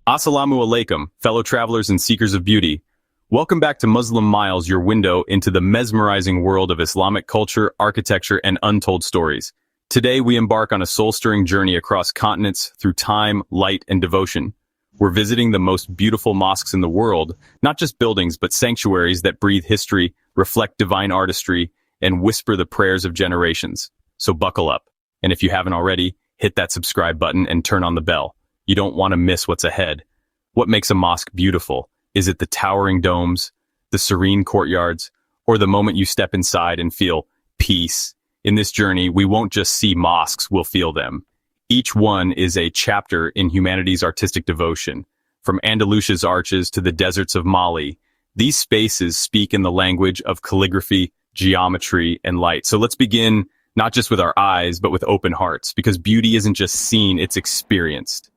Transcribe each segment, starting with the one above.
Assalamu alaikum, fellow travelers and seekers of beauty. Welcome back to Muslim Miles, your window into the mesmerizing world of Islamic culture, architecture, and untold stories. Today, we embark on a soul-stirring journey across continents through time, light, and devotion. We're visiting the most beautiful mosques in the world, not just buildings, but sanctuaries that breathe history, reflect divine artistry, and whisper the prayers of generations. So buckle up. And if you haven't already, hit that subscribe button and turn on the bell. You don't want to miss what's ahead. What makes a mosque beautiful? Is it the towering domes, the serene courtyards, or the moment you step inside and feel peace? In this journey, we won't just see mosques, we'll feel them. Each one is a chapter in humanity's artistic devotion. From Andalusia's arches to the deserts of Mali, these spaces speak in the language of calligraphy, geometry, and light. So let's begin not just with our eyes, but with open hearts, because beauty isn't just seen, it's experienced.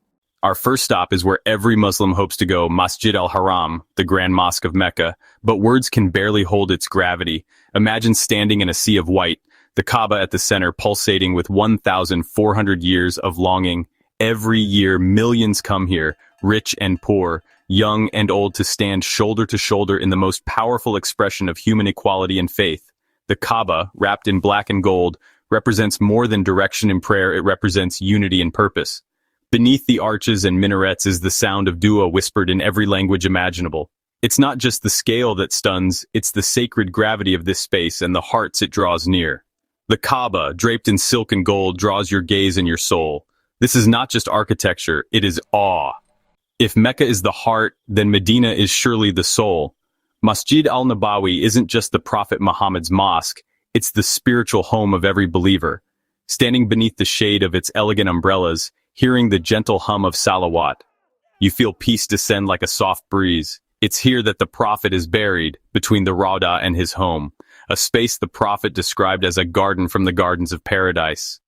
Our first stop is where every Muslim hopes to go, Masjid al-Haram, the Grand Mosque of Mecca, but words can barely hold its gravity. Imagine standing in a sea of white, the Kaaba at the center pulsating with 1,400 years of longing. Every year, millions come here, rich and poor, young and old, to stand shoulder to shoulder in the most powerful expression of human equality and faith. The Kaaba, wrapped in black and gold, represents more than direction in prayer, it represents unity and purpose. Beneath the arches and minarets is the sound of dua whispered in every language imaginable. It's not just the scale that stuns, it's the sacred gravity of this space and the hearts it draws near. The Kaaba, draped in silk and gold, draws your gaze and your soul. This is not just architecture, it is awe. If Mecca is the heart, then Medina is surely the soul. Masjid al-NABAWI isn't just the Prophet Muhammad's mosque, it's the spiritual home of every believer. Standing beneath the shade of its elegant umbrellas, hearing the gentle hum of salawat, you feel peace descend like a soft breeze. It's here that the Prophet is buried, between the Rawda and his home, a space the Prophet described as a garden from the gardens of paradise.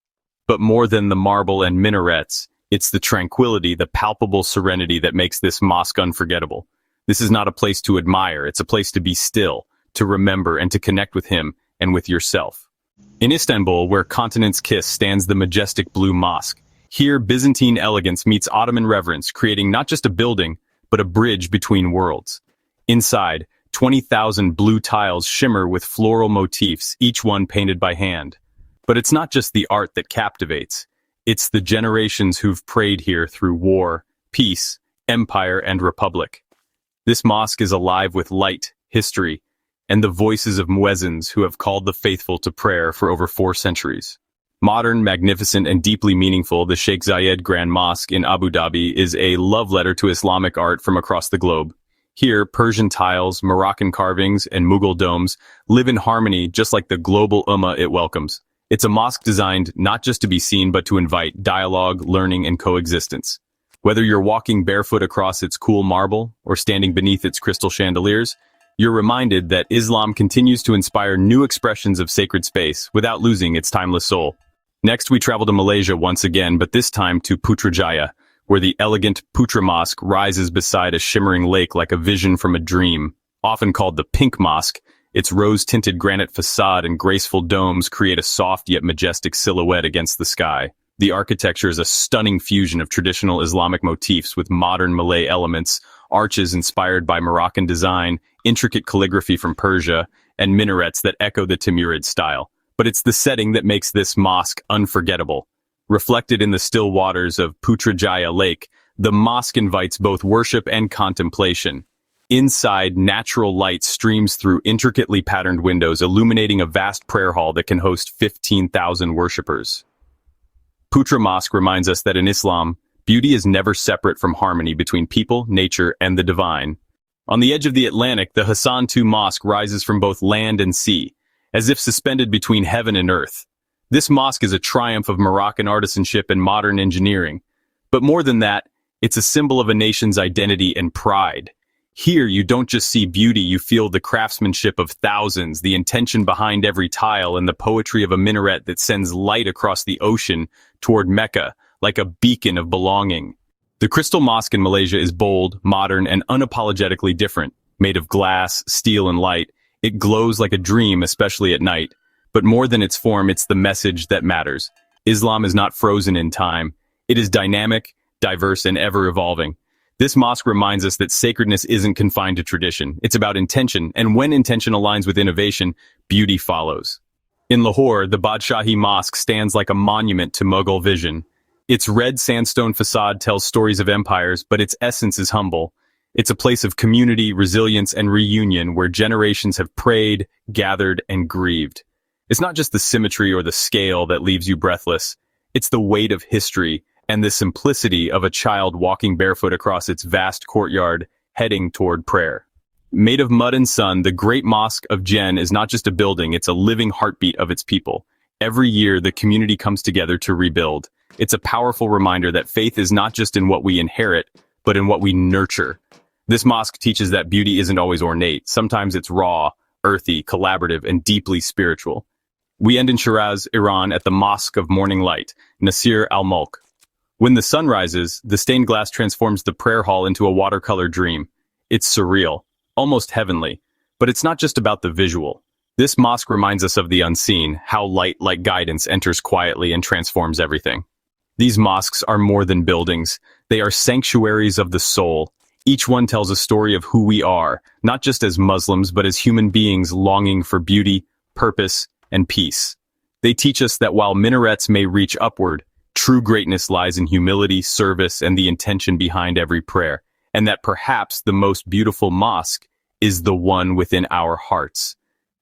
But more than the marble and minarets, it's the tranquility, the palpable serenity that makes this mosque unforgettable. This is not a place to admire, it's a place to be still, to remember, and to connect with him and with yourself. In Istanbul, where continents kiss, stands the majestic blue mosque. Here, Byzantine elegance meets Ottoman reverence, creating not just a building, but a bridge between worlds. Inside, 20,000 blue tiles shimmer with floral motifs, each one painted by hand. But it's not just the art that captivates. It's the generations who've prayed here through war, peace, empire, and republic. This mosque is alive with light, history, and the voices of muezzins who have called the faithful to prayer for over 4 centuries. Modern, magnificent, and deeply meaningful, the Sheikh Zayed Grand Mosque in Abu Dhabi is a love letter to Islamic art from across the globe. Here, Persian tiles, Moroccan carvings, and Mughal domes live in harmony just like the global ummah it welcomes. It's a mosque designed not just to be seen, but to invite dialogue, learning, and coexistence. Whether you're walking barefoot across its cool marble or standing beneath its crystal chandeliers, you're reminded that Islam continues to inspire new expressions of sacred space without losing its timeless soul. Next, we travel to Malaysia once again, but this time to Putrajaya, where the elegant Putra Mosque rises beside a shimmering lake like a vision from a dream. Often called the Pink Mosque, its rose-tinted granite facade and graceful domes create a soft yet majestic silhouette against the sky. The architecture is a stunning fusion of traditional Islamic motifs with modern Malay elements, arches inspired by Moroccan design, intricate calligraphy from Persia, and minarets that echo the Timurid style. But it's the setting that makes this mosque unforgettable. Reflected in the still waters of Putrajaya Lake, the mosque invites both worship and contemplation. Inside, natural light streams through intricately patterned windows, illuminating a vast prayer hall that can host 15,000 worshippers. Putra Mosque reminds us that in Islam, beauty is never separate from harmony between people, nature, and the divine. On the edge of the Atlantic, the Hassan II Mosque rises from both land and sea, as if suspended between heaven and earth. This mosque is a triumph of Moroccan artisanship and modern engineering. But more than that, it's a symbol of a nation's identity and pride. Here, you don't just see beauty, you feel the craftsmanship of thousands, the intention behind every tile, and the poetry of a minaret that sends light across the ocean toward Mecca, like a beacon of belonging. The Crystal Mosque in Malaysia is bold, modern, and unapologetically different. Made of glass, steel, and light, it glows like a dream, especially at night. But more than its form, it's the message that matters. Islam is not frozen in time. It is dynamic, diverse, and ever-evolving. This mosque reminds us that sacredness isn't confined to tradition. It's about intention, and when intention aligns with innovation, beauty follows. In Lahore, the BADSHAHI Mosque stands like a monument to Mughal vision. Its red sandstone facade tells stories of empires, but its essence is humble. It's a place of community, resilience, and reunion where generations have prayed, gathered, and grieved. It's not just the symmetry or the scale that leaves you breathless. It's the weight of history and the simplicity of a child walking barefoot across its vast courtyard, heading toward prayer. Made of mud and sun, the Great Mosque of Djenné is not just a building, it's a living heartbeat of its people. Every year, the community comes together to rebuild. It's a powerful reminder that faith is not just in what we inherit, but in what we nurture. This mosque teaches that beauty isn't always ornate. Sometimes it's raw, earthy, collaborative, and deeply spiritual. We end in Shiraz, Iran, at the Mosque of Morning Light, Nasir al-Mulk. When the sun rises, the stained glass transforms the prayer hall into a watercolor dream. It's surreal, almost heavenly, but it's not just about the visual. This mosque reminds us of the unseen, how light, like guidance, enters quietly and transforms everything. These mosques are more than buildings. They are sanctuaries of the soul. Each one tells a story of who we are, not just as Muslims, but as human beings longing for beauty, purpose, and peace. They teach us that while minarets may reach upward, true greatness lies in humility, service, and the intention behind every prayer, and that perhaps the most beautiful mosque is the one within our hearts.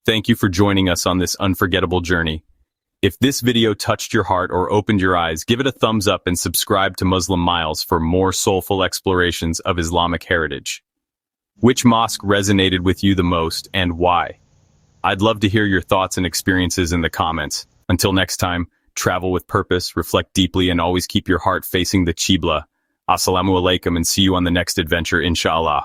Thank you for joining us on this unforgettable journey. If this video touched your heart or opened your eyes, give it a thumbs up and subscribe to Muslim Miles for more soulful explorations of Islamic heritage. Which mosque resonated with you the most and why? I'd love to hear your thoughts and experiences in the comments. Until next time, travel with purpose, reflect deeply, and always keep your heart facing the Qibla. Assalamu alaikum, and see you on the next adventure, inshallah.